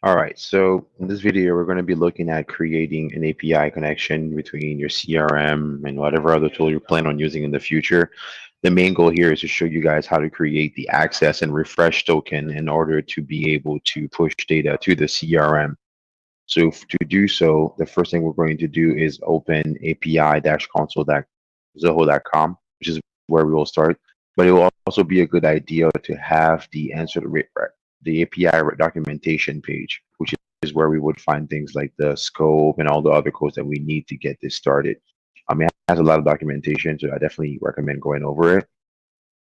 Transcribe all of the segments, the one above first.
All right, so in this video, we're going to be looking at creating an API connection between your CRM and whatever other tool you plan on using in the future. The main goal here is to show you guys how to create the access and refresh token in order to be able to push data to the CRM. So to do so, the first thing we're going to do is open api-console.zoho.com, which is where we will start. But it will also be a good idea to have the API documentation page, which is where we would find things like the scope and all the other codes that we need to get this started. It has a lot of documentation, so I definitely recommend going over it.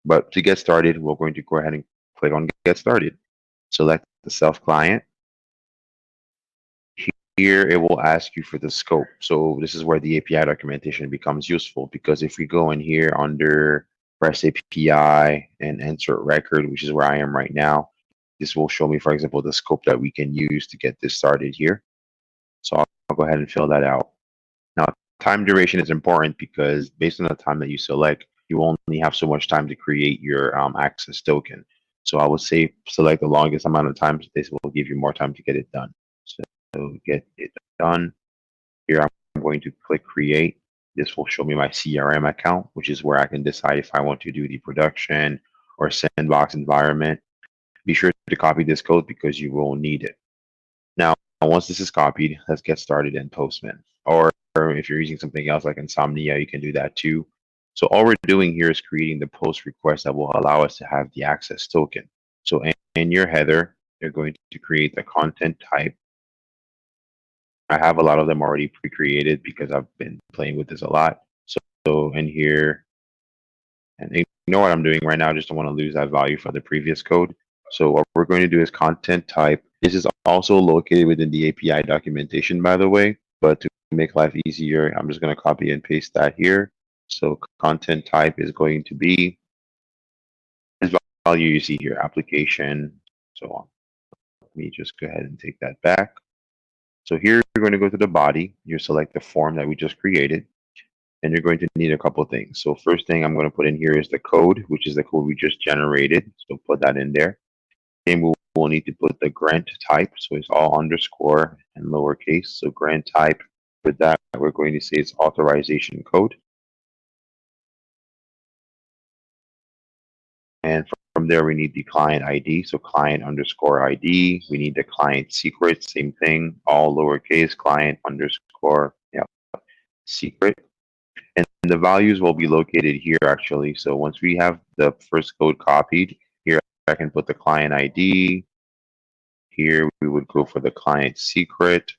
But to get started, we're going to go ahead and click on Get Started. Select the self client. Here it will ask you for the scope. So this is where the API documentation becomes useful, because if we go in here under REST API and insert record, which is where I am right now, this will show me, for example, the scope that we can use to get this started here. So I'll go ahead and fill that out. Now, time duration is important because based on the time that you select, you only have so much time to create your access token. So I would say select the longest amount of time. This will give you more time to get it done. So get it done. Here I'm going to click create. This will show me my CRM account, which is where I can decide if I want to do the production or sandbox environment. Be sure to copy this code because you will need it. Now, once this is copied, let's get started in Postman. Or if you're using something else like Insomnia, you can do that too. So all we're doing here is creating the post request that will allow us to have the access token. So in your header, you're going to create the content type. I have a lot of them already pre-created because I've been playing with this a lot. So in here, and ignore what I'm doing right now, I just don't want to lose that value for the previous code. So what we're going to do is content type. This is also located within the API documentation, by the way, but to make life easier, I'm just going to copy and paste that here. So content type is going to be this value you see here, application, so on. Let me just go ahead and take that back. So here you're going to go to the body, you select the form that we just created, and you're going to need a couple of things. So first thing I'm going to put in here is the code, which is the code we just generated. So put that in there. And we'll need to put the grant type. So it's all underscore and lowercase. So grant type, for that, we're going to say it's authorization code. And from there, we need the client ID. So client underscore ID. We need the client secret, same thing, all lowercase, client underscore secret. And the values will be located here actually. So once we have the first code copied, here I can put the client ID. Here we would go for the client secret.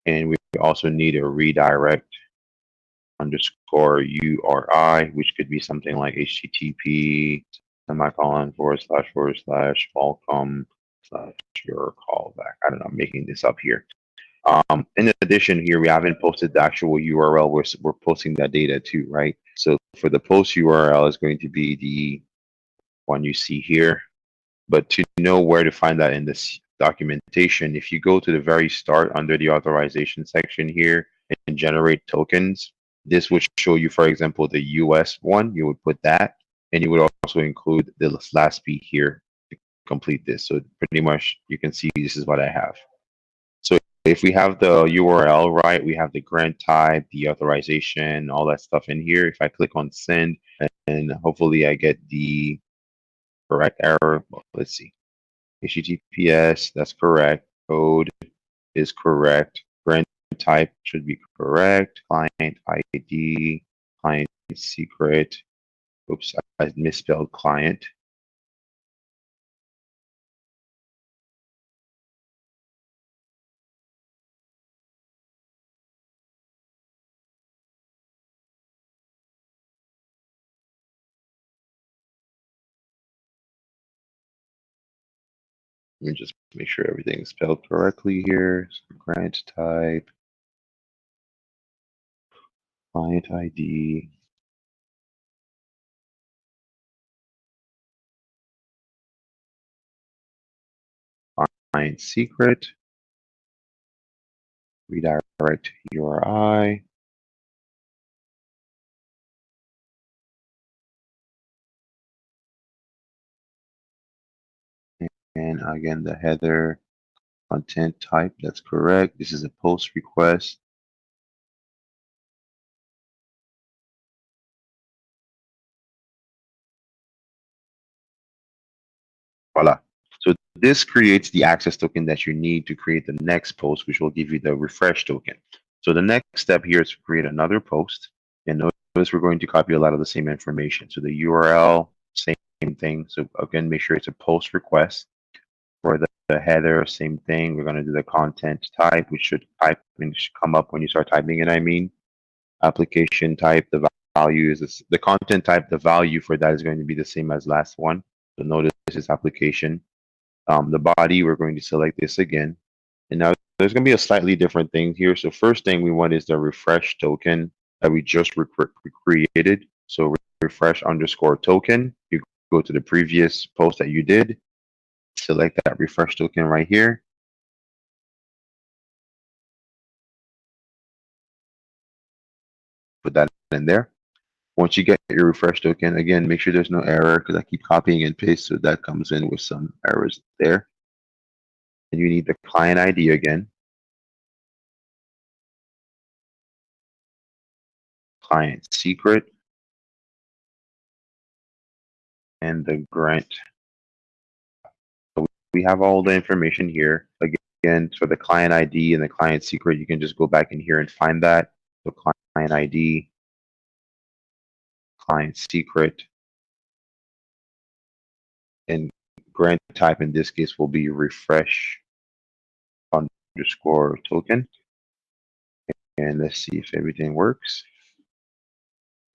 And we also need a redirect underscore URI, which could be something like HTTP semicolon // welcome / your callback. I don't know, I'm making this up here. In addition, here we haven't posted the actual URL. We're posting that data too, right? So for the post URL is going to be the one you see here. But to know where to find that in this documentation, if you go to the very start under the authorization section here and generate tokens, this would show you, for example, the US one. You would put that, and you would also include the last beat here to complete this. So pretty much you can see this is what I have. So if we have the URL right, we have the grant type, the authorization, all that stuff in here. If I click on send, and hopefully I get the correct error. Well, let's see. HTTPS, that's correct. Code is correct. Grant type should be correct. Client ID, client secret. Oops, I misspelled client. Let me just make sure everything is spelled correctly here. So grant type, client ID. Client secret, redirect URI, And again, the header content type, that's correct. This is a post request. Voila. So this creates the access token that you need to create the next post, which will give you the refresh token. So the next step here is to create another post. And notice we're going to copy a lot of the same information. So the URL, same thing. So again, make sure it's a post request. For the header, same thing. We're going to do the content type, which should come up when you start typing it. I mean, application type, the value is this, the content type, the value for that is going to be the same as last one. So notice this is application. The body, we're going to select this again. And now there's going to be a slightly different thing here. So first thing we want is the refresh token that we just created. So refresh underscore token. You go to the previous post that you did, select that refresh token right here. Put that in there. Once you get your refresh token, again, make sure there's no error because I keep copying and paste, so that comes in with some errors there. And you need the client ID again. Client secret. And the grant. So we have all the information here. Again, for the client ID and the client secret, you can just go back in here and find that. So client ID, client secret, and grant type in this case will be refresh underscore token. And let's see if everything works.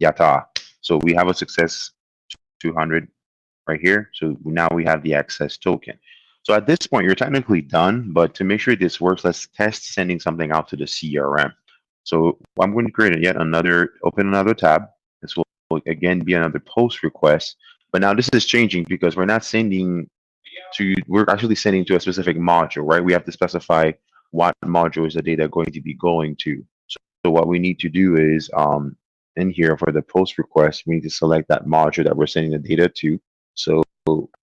Yata. So we have a success 200 right here. So now we have the access token. So at this point, you're technically done, but to make sure this works, let's test sending something out to the CRM. So I'm going to create open another tab. This will again be another post request, but now this is changing because we're not sending we're actually sending to a specific module, right? We have to specify what module is the data going to be going to. So what we need to do is in here for the post request, we need to select that module that we're sending the data to. So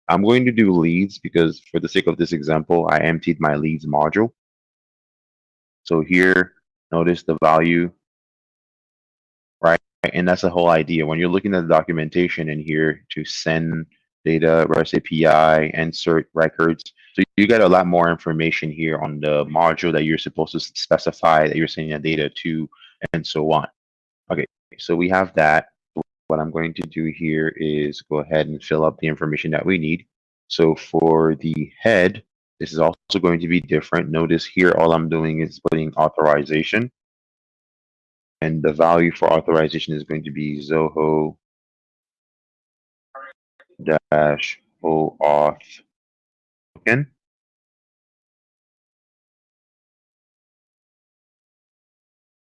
I'm going to do leads because for the sake of this example, I emptied my leads module. So here, notice the value, right? And that's the whole idea. When you're looking at the documentation in here to send data, REST API, insert records. So you get a lot more information here on the module that you're supposed to specify that you're sending the data to, and so on. Okay, so we have that. What I'm going to do here is go ahead and fill up the information that we need. So for the head, this is also going to be different. Notice here, all I'm doing is putting authorization. And the value for authorization is going to be ZOHO dash OAuth token.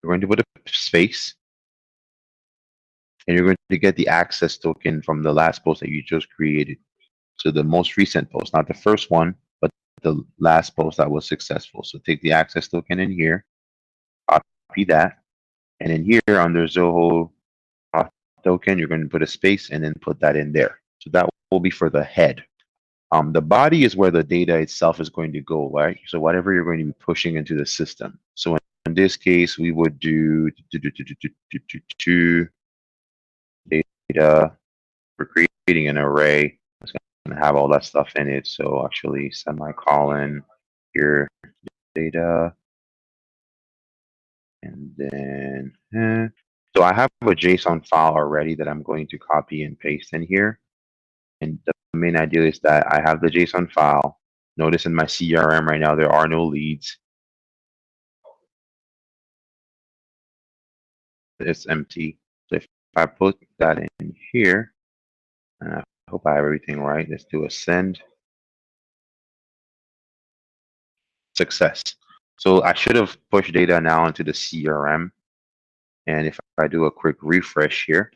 You're going to put a space, and you're going to get the access token from the last post that you just created. So the most recent post, not the first one, but the last post that was successful. So take the access token in here, copy that, and in here under ZOHO auth token, you're going to put a space and then put that in there. So that will be for the head. The body is where the data itself is going to go, right? So whatever you're going to be pushing into the system. So in this case, we would do data. We're creating an array. It's going to have all that stuff in it. So actually, semicolon here, data, and then. So I have a JSON file already that I'm going to copy and paste in here. And the main idea is that I have the JSON file. Notice in my CRM right now, there are no leads. It's empty. So if I put that in here, and I hope I have everything right. Let's do a send. Success. So I should have pushed data now into the CRM. And if I do a quick refresh here,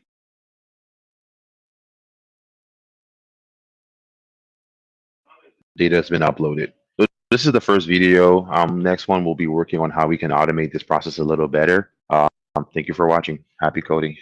data has been uploaded. So this is the first video. Next one, we'll be working on how we can automate this process a little better. Thank you for watching. Happy coding.